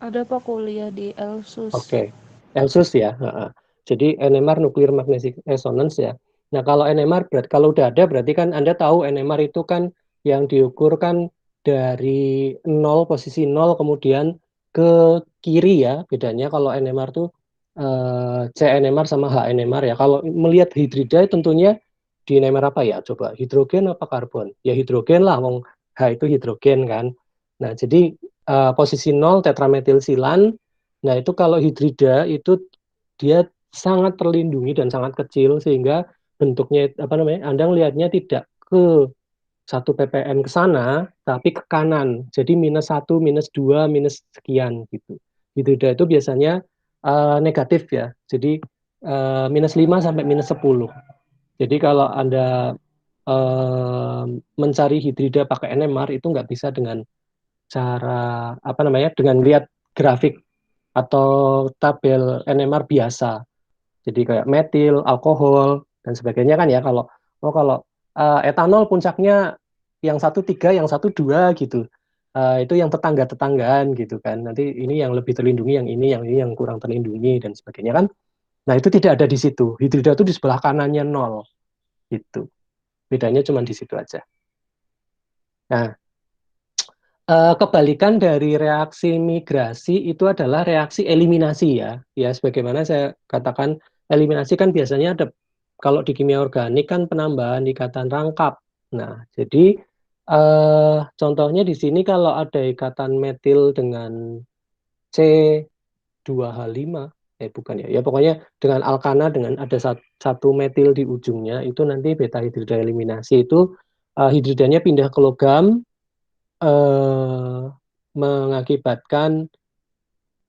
C: Ada Pak kuliah di Elsus.
A: Oke, Elsus ya. Heeh. Jadi NMR Nuclear Magnetic Resonance ya. Nah kalau NMR kalau udah ada berarti kan Anda tahu NMR itu kan yang diukur kan dari nol posisi nol kemudian ke kiri ya. Bedanya kalau NMR tuh CNMR sama HNMR ya. Kalau melihat hidrida tentunya di NMR apa ya? Coba hidrogen apa karbon? Ya hidrogen lah, wong H itu hidrogen kan. Nah jadi posisi nol tetrametilsilan. Nah, itu kalau hidrida itu dia sangat terlindungi dan sangat kecil sehingga bentuknya apa namanya? Anda melihatnya tidak ke 1 ppm ke sana, tapi ke kanan. Jadi -1, -2, minus sekian gitu. Hidrida itu biasanya negatif ya. Jadi -5 sampai -10. Jadi kalau Anda mencari hidrida pakai NMR itu nggak bisa dengan cara apa namanya? Dengan lihat grafik atau tabel NMR biasa. Jadi kayak metil, alkohol dan sebagainya kan ya kalau etanol puncaknya yang 1,3, yang 1,2 gitu. Itu yang tetangga-tetanggaan gitu kan. Nanti ini yang lebih terlindungi, yang ini yang kurang terlindungi dan sebagainya kan. Nah, itu tidak ada di situ. Hidrida itu di sebelah kanannya nol gitu. Bedanya cuma di situ aja. Nah, kebalikan dari reaksi migrasi itu adalah reaksi eliminasi ya. Ya, sebagaimana saya katakan, eliminasi kan biasanya ada kalau di kimia organik kan penambahan ikatan rangkap. Nah, jadi contohnya di sini kalau ada ikatan metil dengan C2H5, bukan ya, ya pokoknya dengan alkana dengan ada satu metil di ujungnya itu nanti beta hidrida eliminasi itu hidridanya pindah ke logam, eh, mengakibatkan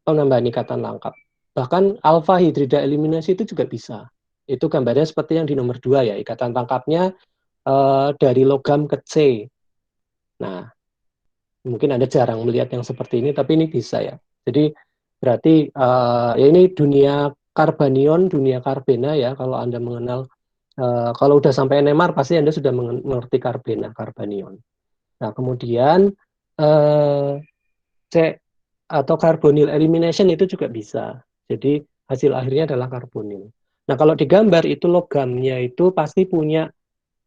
A: penambahan ikatan lengkap. Bahkan alfa hidrida eliminasi itu juga bisa. Itu gambarnya seperti yang di nomor 2 ya, ikatan tangkapnya dari logam ke C. Nah, mungkin Anda jarang melihat yang seperti ini, tapi ini bisa ya. Jadi berarti ya ini dunia karbanion, dunia karbena ya, kalau Anda mengenal, kalau udah sampai NMR pasti Anda sudah mengerti karbena, karbanion. Nah, kemudian eh, C atau carbonyl elimination itu juga bisa. Jadi hasil akhirnya adalah karbonil. Nah, kalau digambar itu logamnya itu pasti punya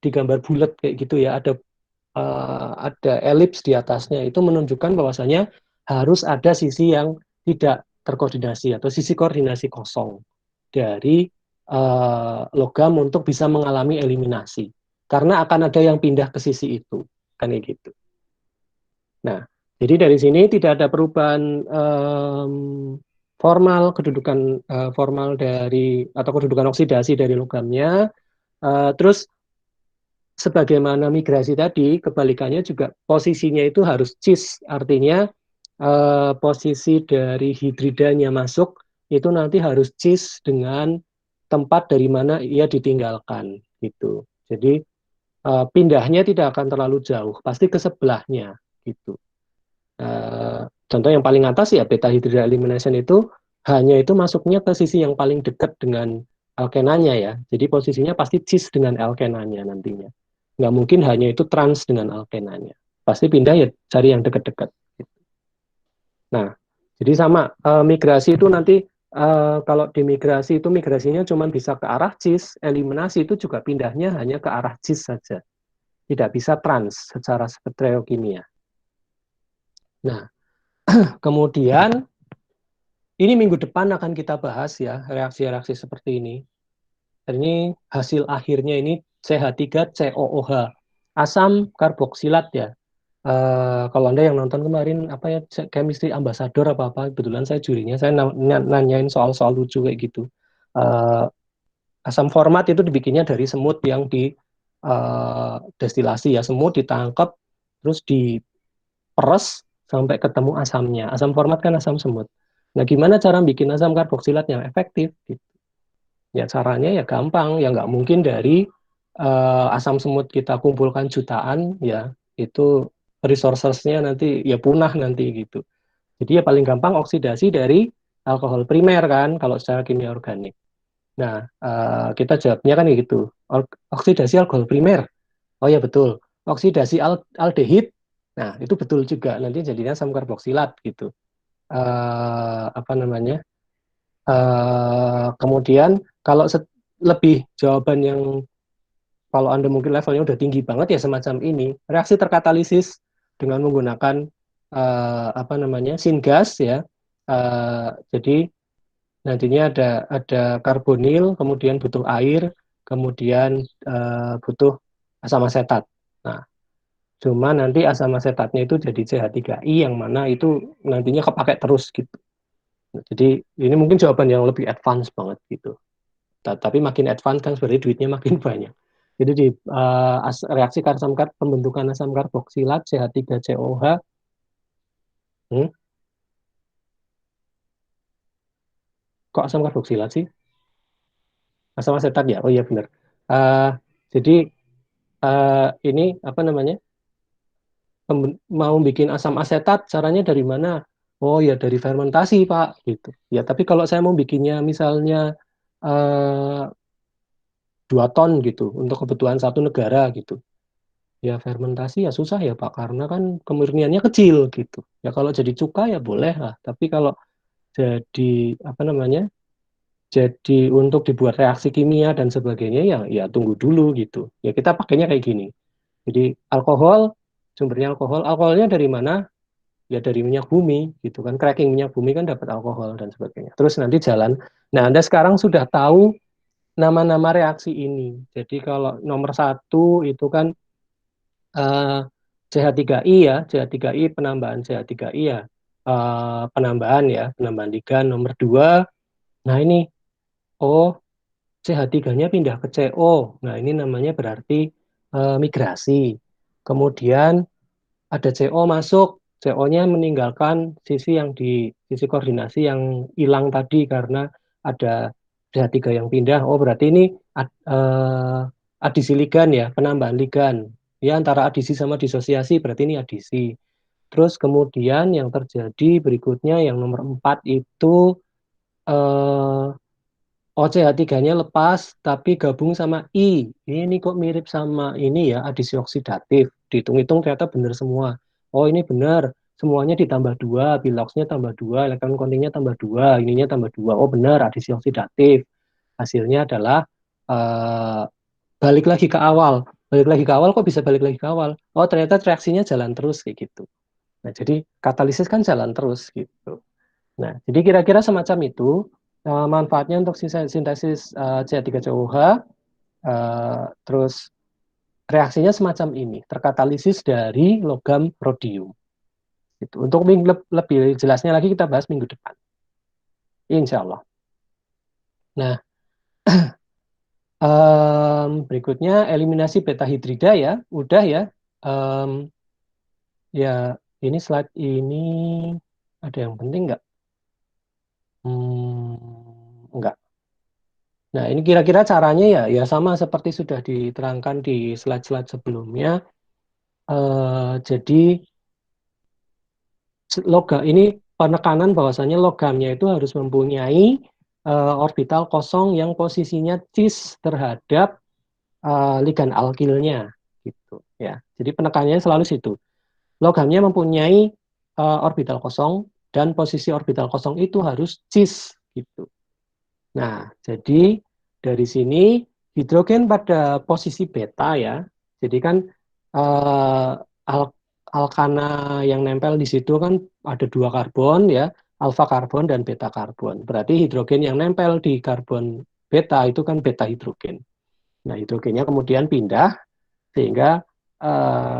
A: digambar bulat kayak gitu ya, ada elips di atasnya. Itu menunjukkan bahwasanya harus ada sisi yang tidak terkoordinasi atau sisi koordinasi kosong dari logam untuk bisa mengalami eliminasi. Karena akan ada yang pindah ke sisi itu, kan kayak gitu. Nah, jadi dari sini tidak ada perubahan formal dari atau kedudukan oksidasi dari logamnya. Terus sebagaimana migrasi tadi, kebalikannya juga posisinya itu harus cis, artinya posisi dari hidridanya masuk itu nanti harus cis dengan tempat dari mana ia ditinggalkan gitu. Jadi pindahnya tidak akan terlalu jauh, pasti ke sebelahnya gitu. Contoh yang paling atas ya beta hydride elimination itu hanya itu masuknya ke sisi yang paling dekat dengan alkenanya ya. Jadi posisinya pasti cis dengan alkenanya nantinya. Nggak mungkin hanya itu trans dengan alkenanya. Pasti pindah ya cari yang dekat-dekat. Nah, jadi sama migrasi itu nanti kalau di migrasi itu migrasinya cuma bisa ke arah cis, eliminasi itu juga pindahnya hanya ke arah cis saja. Tidak bisa trans secara stereokimia. Nah, kemudian ini minggu depan akan kita bahas ya reaksi-reaksi seperti ini. Dan ini hasil akhirnya ini CH3COOH, asam karboksilat ya. Kalau Anda yang nonton kemarin apa ya chemistry ambassador apa-apa, kebetulan saya jurinya, saya nanyain soal-soal lucu kayak gitu. Uh, Asam format itu dibikinnya dari semut yang di destilasi ya, semut ditangkap terus diperes sampai ketemu asamnya. Asam format kan asam semut. Nah, gimana cara bikin asam karboksilat yang efektif? Gitu. Ya caranya ya gampang, ya nggak mungkin dari asam semut kita kumpulkan jutaan, ya itu resources-nya nanti ya punah nanti gitu. Jadi ya paling gampang oksidasi dari alkohol primer kan kalau secara kimia organik. Nah, kita jawabnya kan gitu. Oksidasi alkohol primer. Oh ya betul. Oksidasi aldehid. Nah, itu betul juga. Nanti jadinya asam karboksilat gitu. Apa namanya? Kemudian kalau lebih jawaban yang kalau Anda mungkin levelnya udah tinggi banget ya semacam ini, reaksi terkatalisis dengan menggunakan apa namanya syngas ya. Jadi nantinya ada karbonil, kemudian butuh air, kemudian butuh asam asetat. Nah, cuma nanti asam asetatnya itu jadi CH3I yang mana itu nantinya kepakai terus gitu. Nah, jadi ini mungkin jawaban yang lebih advance banget gitu. Tapi makin advance kan sebenarnya duitnya makin banyak. Jadi di reaksi pembentukan asam karboksilat CH3COH, hmm, kok asam karboksilat sih? Asam asetat ya? Oh iya benar. Uh, jadi ini apa namanya? Mau bikin asam asetat, caranya dari mana? Oh ya dari fermentasi Pak, gitu. Ya tapi kalau saya mau bikinnya misalnya 2 ton gitu untuk kebutuhan satu negara gitu. Ya fermentasi ya susah ya Pak karena kan kemurniannya kecil gitu. Ya kalau jadi cuka ya boleh lah, tapi kalau jadi apa namanya? Jadi untuk dibuat reaksi kimia dan sebagainya ya tunggu dulu gitu. Ya kita pakainya kayak gini. Jadi alkohol sumbernya alkohol, alkoholnya dari mana? Ya dari minyak bumi gitu kan. Cracking minyak bumi kan dapat alkohol dan sebagainya. Terus nanti jalan. Nah, Anda sekarang sudah tahu nama-nama reaksi ini. Jadi kalau nomor satu itu kan eh, CH3I ya, CH3I penambahan CH3I ya, penambahan ligan. Nomor dua, nah ini, oh CH3-nya pindah ke CO. Nah ini namanya berarti migrasi. Kemudian ada CO masuk, CO-nya meninggalkan sisi koordinasi yang hilang tadi karena ada CH3 yang pindah. Oh berarti ini adisi ligan ya, penambahan ligan. Ya antara adisi sama disosiasi berarti ini adisi. Terus kemudian yang terjadi berikutnya yang nomor 4 itu eh, OCH3-nya lepas tapi gabung sama I. Ini kok mirip sama ini ya, adisi oksidatif. Dihitung-hitung ternyata benar semua. Oh ini benar, semuanya ditambah 2, biloxnya tambah 2, elektron kontingnya tambah 2, ininya tambah 2. Oh benar, adisi oksidatif. Hasilnya adalah eh, balik lagi ke awal. Balik lagi ke awal, kok bisa balik lagi ke awal? Oh ternyata reaksinya jalan terus kayak gitu. Nah jadi katalisis kan jalan terus gitu. Nah, jadi kira-kira semacam itu manfaatnya untuk sintesis CH3COH, terus reaksinya semacam ini, terkatalisis dari logam rhodium. Gitu. Untuk lebih jelasnya lagi kita bahas minggu depan. insya Allah. Nah, berikutnya eliminasi beta hidrida ya, udah ya. Em, ya, ini slide ini ada yang penting nggak? Nggak. Nah, ini kira-kira caranya ya sama seperti sudah diterangkan di slide-slide sebelumnya. Jadi logam ini penekanan bahwasanya logamnya itu harus mempunyai orbital kosong yang posisinya cis terhadap ligan alkilnya gitu ya. Jadi penekanannya selalu situ. Logamnya mempunyai orbital kosong dan posisi orbital kosong itu harus cis gitu. Nah, jadi dari sini hidrogen pada posisi beta ya. Jadi kan eh, al- alkana yang nempel di situ kan ada dua karbon ya, alfa karbon dan beta karbon. Berarti hidrogen yang nempel di karbon beta itu kan beta hidrogen. Nah, hidrogennya kemudian pindah sehingga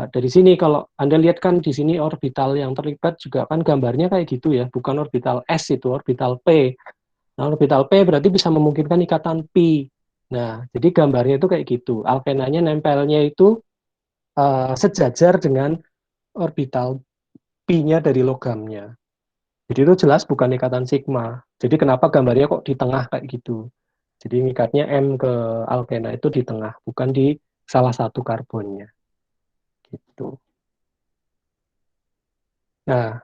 A: dari sini kalau Anda lihat kan di sini orbital yang terlibat juga kan gambarnya kayak gitu ya, bukan orbital S itu, orbital P. Nah, orbital P berarti bisa memungkinkan ikatan pi. Nah, jadi gambarnya itu kayak gitu. Alkenanya nempelnya itu sejajar dengan orbital pi-nya dari logamnya. Jadi itu jelas bukan ikatan sigma. Jadi kenapa gambarnya kok di tengah kayak gitu? Jadi ngikatnya M ke alkena itu di tengah, bukan di salah satu karbonnya. Gitu. Nah,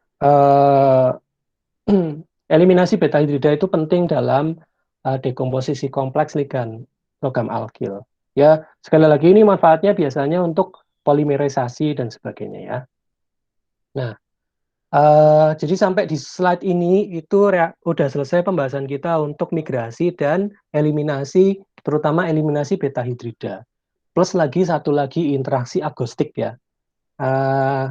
A: eliminasi beta hidrida itu penting dalam dekomposisi kompleks ligan logam alkil. Ya, sekali lagi ini manfaatnya biasanya untuk polimerisasi dan sebagainya ya. Nah, jadi sampai di slide ini itu udah selesai pembahasan kita untuk migrasi dan eliminasi, terutama eliminasi beta hidrida. Plus lagi satu lagi interaksi agostik ya. Uh,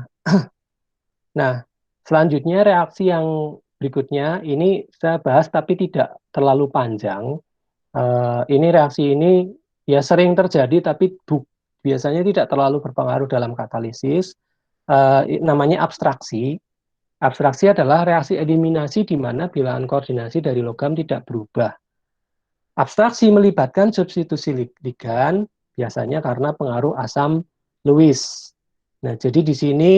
A: Nah, selanjutnya reaksi yang berikutnya ini saya bahas tapi tidak terlalu panjang. Ini reaksi ini ya sering terjadi tapi biasanya tidak terlalu berpengaruh dalam katalisis. Namanya abstraksi. Abstraksi adalah reaksi eliminasi di mana bilangan koordinasi dari logam tidak berubah. Abstraksi melibatkan substitusi ligan biasanya karena pengaruh asam Lewis. Nah, jadi di sini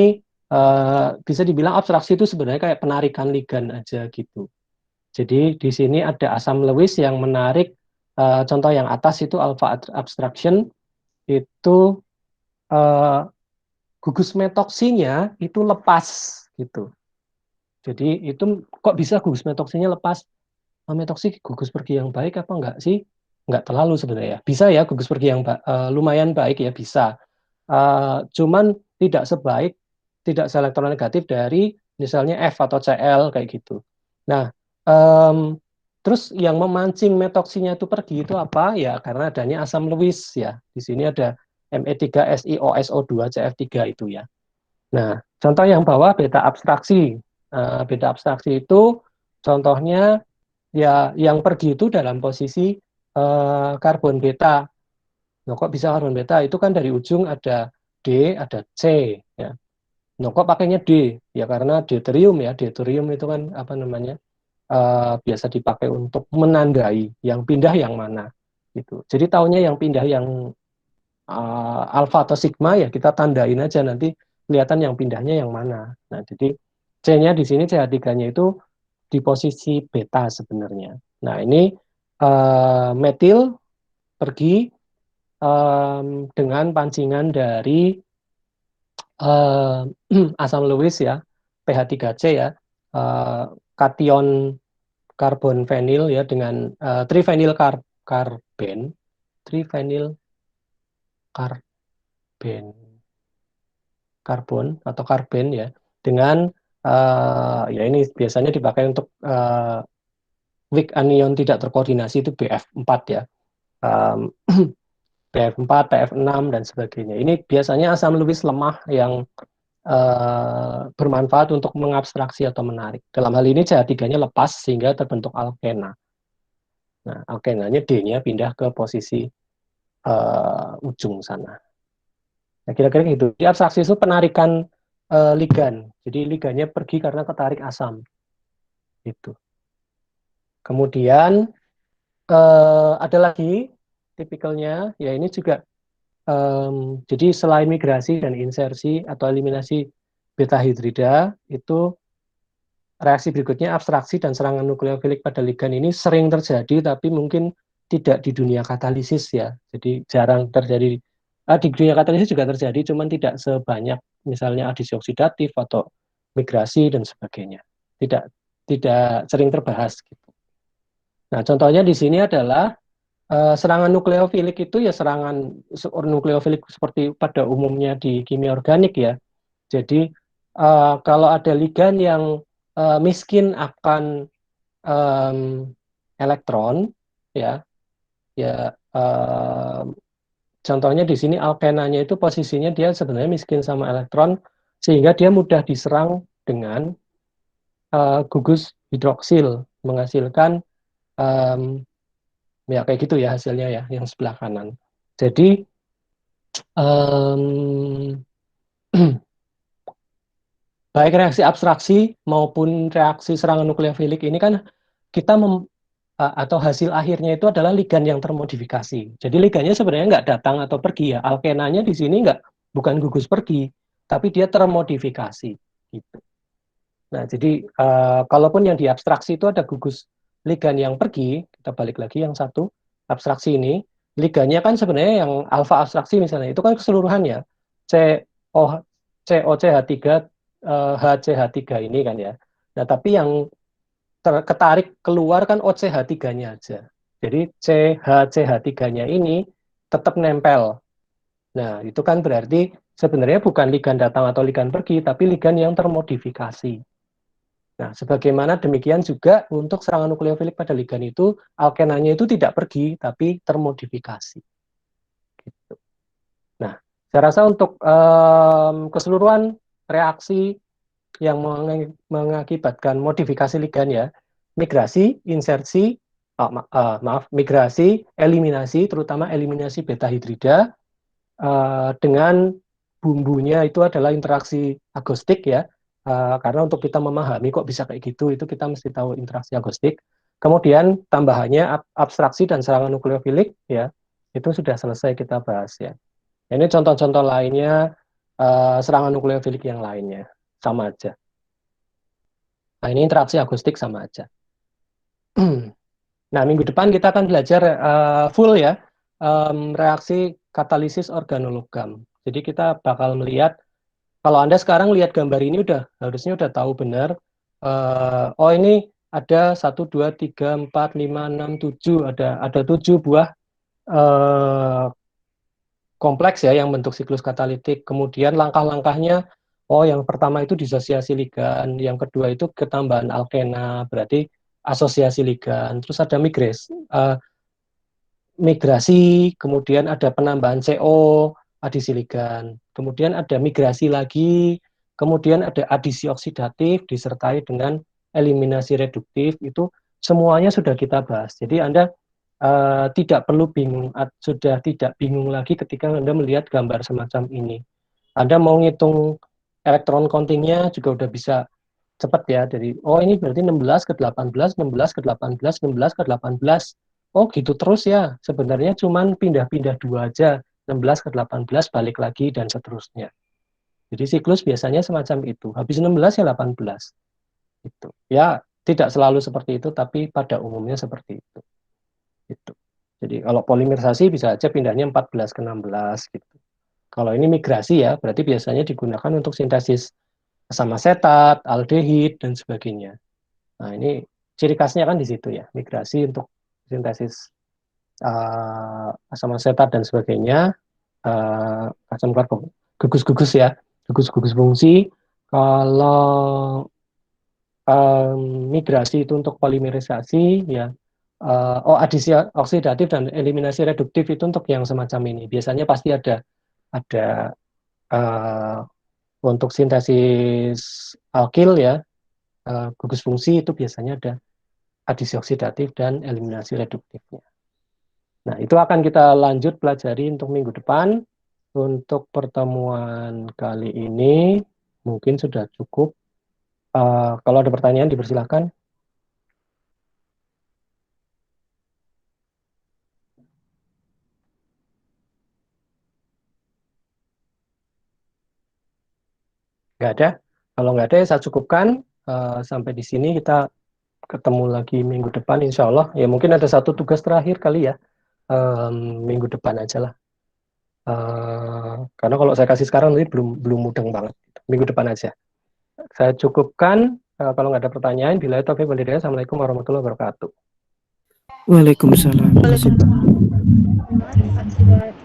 A: bisa dibilang abstraksi itu sebenarnya kayak penarikan ligan aja gitu. Jadi di sini ada asam Lewis yang menarik, contoh yang atas itu alpha abstraction, itu eh, gugus metoksinya itu lepas gitu. Jadi itu kok bisa gugus metoksinya lepas? Metoksi gugus pergi yang baik apa enggak sih? Enggak terlalu sebenarnya. Bisa ya gugus pergi yang lumayan baik ya bisa. Cuman tidak sebaik, tidak selektronegatif dari misalnya F atau Cl kayak gitu. Nah, um, terus yang memancing metoksinya itu pergi itu apa? Ya karena adanya asam Lewis ya. Di sini ada Me3SiOSO2CF3 itu ya. Nah, contoh yang bawah beta abstraksi. Beta abstraksi itu contohnya ya yang pergi itu dalam posisi karbon beta. Nah, kok bisa karbon beta? Itu kan dari ujung ada D, ada C. Ya. Nah, kok pakainya D? Ya karena deuterium ya. Deuterium itu kan apa namanya? Biasa dipakai untuk menandai yang pindah yang mana. Gitu. Jadi tahunya yang pindah yang alfa atau sigma ya kita tandain aja nanti kelihatan yang pindahnya yang mana. Nah, jadi C-nya di sini CH3-nya itu di posisi beta sebenarnya. Nah, ini metil pergi dengan pancingan dari asam Lewis ya, pH3C ya, kation karbon fenil ya dengan trifenyl karben, trifenyl karben karbon atau karben ya dengan ya ini biasanya dipakai untuk weak anion tidak terkoordinasi itu BF4 ya. Um, BF4, TF6 dan sebagainya. Ini biasanya asam Lewis lemah yang bermanfaat untuk mengabstraksi atau menarik. Dalam hal ini CH3-nya lepas sehingga terbentuk alkena. Nah, alkenanya D-nya pindah ke posisi ujung sana. Nah, kira-kira gitu. Di abstraksi itu penarikan ligan. Jadi ligannya pergi karena ketarik asam. Itu. Kemudian ada lagi tipikalnya, ya ini juga jadi selain migrasi dan insersi atau eliminasi beta hidrida, itu reaksi berikutnya abstraksi dan serangan nukleofilik pada ligan ini sering terjadi, tapi mungkin tidak di dunia katalisis ya. Jadi jarang terjadi. Di dunia katalisis juga terjadi, cuman tidak sebanyak misalnya adisi oksidatif atau migrasi dan sebagainya. Tidak tidak sering terbahas gitu. Nah, contohnya di sini adalah serangan nukleofilik itu ya serangan nukleofilik seperti pada umumnya di kimia organik ya. Jadi kalau ada ligan yang miskin akan elektron, ya, ya contohnya di sini alkenanya itu posisinya dia sebenarnya miskin sama elektron, sehingga dia mudah diserang dengan gugus hidroksil, menghasilkan um, ya kayak gitu ya hasilnya ya yang sebelah kanan. Jadi um, baik reaksi abstraksi maupun reaksi serangan nukleofilik ini kan kita atau hasil akhirnya itu adalah ligan yang termodifikasi. Jadi ligannya sebenarnya nggak datang atau pergi ya. Alkenanya di sini nggak bukan gugus pergi, tapi dia termodifikasi gitu. Nah, jadi kalaupun yang diabstraksi itu ada gugus ligan yang pergi, kita balik lagi yang satu abstraksi ini, ligannya kan sebenarnya yang alfa abstraksi misalnya itu kan keseluruhannya CO COCH3 HCH3 ini kan ya. Nah, tapi yang ketarik keluar kan OCH3-nya aja. Jadi CHCH3-nya ini tetap nempel. Nah, itu kan berarti sebenarnya bukan ligan datang atau ligan pergi, tapi ligan yang termodifikasi. Nah, sebagaimana demikian juga untuk serangan nukleofilik pada ligan itu, alkenanya itu tidak pergi, tapi termodifikasi. Gitu. Nah, saya rasa untuk keseluruhan reaksi yang mengakibatkan modifikasi ligan ya, migrasi, insersi, migrasi, eliminasi, terutama eliminasi beta hidrida, dengan bumbunya itu adalah interaksi agostik ya. Karena untuk kita memahami kok bisa kayak gitu, itu kita mesti tahu interaksi agostik. Kemudian tambahannya abstraksi dan serangan nukleofilik ya, itu sudah selesai kita bahas ya. Ini contoh-contoh lainnya serangan nukleofilik yang lainnya sama aja. Nah, ini interaksi agostik sama aja. Nah, minggu depan kita akan belajar full ya reaksi katalisis organologam. Jadi kita bakal melihat, kalau Anda sekarang lihat gambar ini harusnya udah tahu benar. Oh ini ada 1, 2, 3, 4, 5, 6, 7, ada 7 buah kompleks ya yang bentuk siklus katalitik. Kemudian langkah-langkahnya, oh yang pertama itu disosiasi ligan, yang kedua itu ketambahan alkena, berarti asosiasi ligan. Terus ada migrasi, kemudian ada penambahan CO, adisi ligan. Kemudian ada migrasi lagi, kemudian ada adisi oksidatif disertai dengan eliminasi reduktif. Itu semuanya sudah kita bahas. Jadi Anda tidak perlu bingung, sudah tidak bingung lagi ketika Anda melihat gambar semacam ini. Anda mau ngitung elektron countingnya juga udah bisa cepat ya. Dari, oh ini berarti 16 ke 18, 16 ke 18, 16 ke 18. Oh gitu terus ya. Sebenarnya cuman pindah-pindah dua aja. 16 ke 18 balik lagi dan seterusnya. Jadi siklus biasanya semacam itu. Habis 16 ya 18. Gitu. Ya tidak selalu seperti itu, tapi pada umumnya seperti itu. Gitu. Jadi kalau polimerisasi bisa aja pindahnya 14 ke 16 gitu. Kalau ini migrasi ya, berarti biasanya digunakan untuk sintesis asam asetat, aldehid, dan sebagainya. Nah ini ciri khasnya kan di situ ya, migrasi untuk sintesis asam asetat dan sebagainya, asam karbon, gugus-gugus ya, gugus-gugus fungsi. Kalau migrasi itu untuk polimerisasi ya. Adisi oksidatif dan eliminasi reduktif itu untuk yang semacam ini. Biasanya pasti ada uh, untuk sintesis alkil ya, gugus fungsi itu biasanya ada adisi oksidatif dan eliminasi reduktifnya. Nah, itu akan kita lanjut pelajari untuk minggu depan. Untuk pertemuan kali ini mungkin sudah cukup. Kalau ada pertanyaan dipersilakan. Nggak ada. Kalau nggak ada, ya saya cukupkan. Sampai di sini kita ketemu lagi minggu depan, insya Allah. Ya mungkin ada satu tugas terakhir kali ya. Minggu depan aja lah. Karena kalau saya kasih sekarang nanti belum mudeng banget. Minggu depan aja. Saya cukupkan. Kalau nggak ada pertanyaan, bila taufiq wal hidayah. Assalamualaikum warahmatullahi wabarakatuh.
D: Waalaikumsalam. Terima kasih, Pak.
C: Waalaikumsalam. Terima kasih, Pak.